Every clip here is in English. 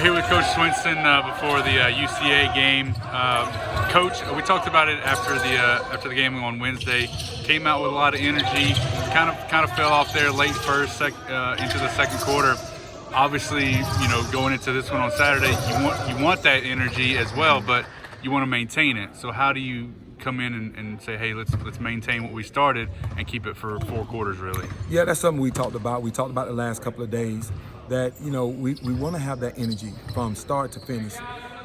here with Coach Swinson before the UCA game. Coach, we talked about it after the game on Wednesday. Came out with a lot of energy. Kind of fell off there late into the second quarter. Obviously, going into this one on Saturday, you want that energy as well, but you want to maintain it. So how do you come in and say, hey, let's maintain what we started and keep it for 4 quarters, really? Yeah, that's something we talked about. We talked about the last couple of days that, we want to have that energy from start to finish.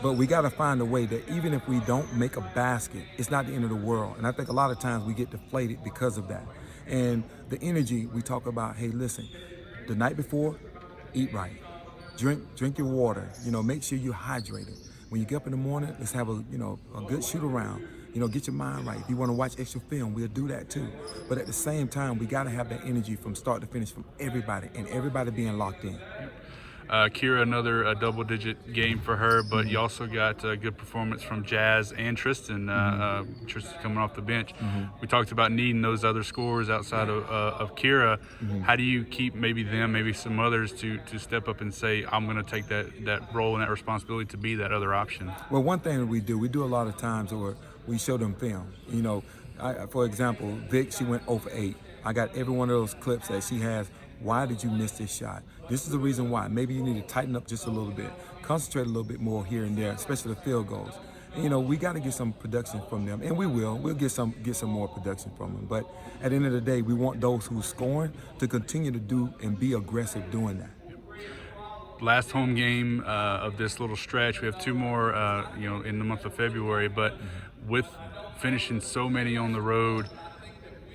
But we got to find a way that even if we don't make a basket, it's not the end of the world. And I think a lot of times we get deflated because of that. And the energy, we talk about, hey, listen, the night before, eat right. Drink your water. Make sure you're hydrated. When you get up in the morning, let's have a good shoot around. Get your mind right. If you want to watch extra film, we'll do that too. But at the same time, we got to have that energy from start to finish from everybody, and everybody being locked in. Kira, another double-digit game for her, but you also got a good performance from Jazz and Tristan. Tristan coming off the bench. We talked about needing those other scorers outside of Kira. How do you keep maybe some others to step up and say, I'm going to take that role and that responsibility to be that other option? Well, one thing that we do a lot of times where we show them film. For example, Vic, she went 0 for 8. I got every one of those clips that she has. Why did you miss this shot? This is the reason why. Maybe you need to tighten up just a little bit. Concentrate a little bit more here and there, especially the field goals. We got to get some production from them, and we will. We'll get some more production from them. But at the end of the day, we want those who are scoring to continue to do and be aggressive doing that. Last home game of this little stretch. We have 2 more, in the month of February. But with finishing so many on the road,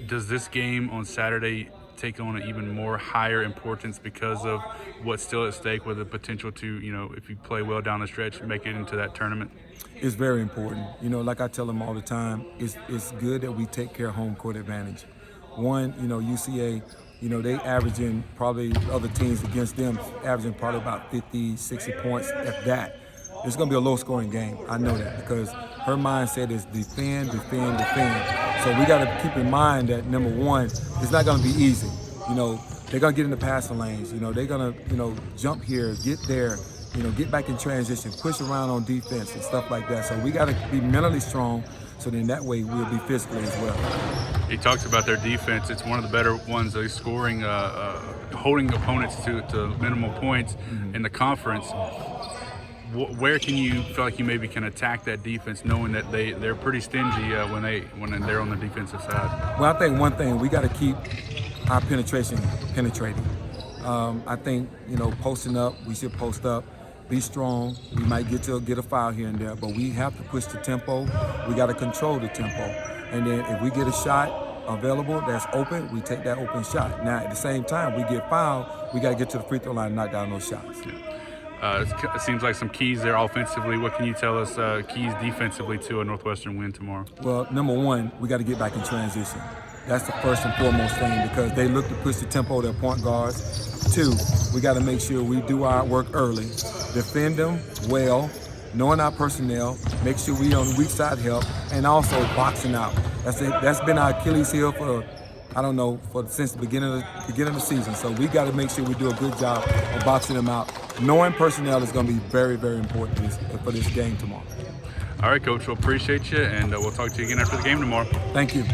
does this game on Saturday take on an even more higher importance because of what's still at stake with the potential to, if you play well down the stretch, make it into that tournament? It's very important. Like I tell them all the time, it's good that we take care of home court advantage. One, UCA, they averaging probably other teams against them, averaging probably about 50, 60 points at that. It's going to be a low-scoring game. I know that because her mindset is defend, defend, defend. So we got to keep in mind that, number one, it's not going to be easy. They're going to get in the passing lanes. They're going to, jump here, get there, get back in transition, push around on defense and stuff like that. So we got to be mentally strong so then that way we'll be physically as well. He talks about their defense. It's one of the better ones. They're scoring, holding opponents to minimal points in the conference. Where can you feel like you maybe can attack that defense, knowing that they're pretty stingy when they're on the defensive side? Well, I think one thing, we got to keep our penetrating. I think posting up, we should post up, be strong. We might get a foul here and there, but we have to push the tempo. We got to control the tempo, and then if we get a shot available that's open, we take that open shot. Now at the same time, we get fouled, we got to get to the free throw line and knock down those shots. It seems like some keys there offensively. What can you tell us keys defensively to a Northwestern win tomorrow? Well, number one, we got to get back in transition. That's the first and foremost thing because they look to push the tempo of their point guards. 2, we got to make sure we do our work early, defend them well, knowing our personnel, make sure we on weak side help, and also boxing out. That's been our Achilles heel since the beginning of the season. So we got to make sure we do a good job of boxing them out. Knowing personnel is going to be very, very important for this game tomorrow. All right, Coach. We'll appreciate you, and we'll talk to you again after the game tomorrow. Thank you.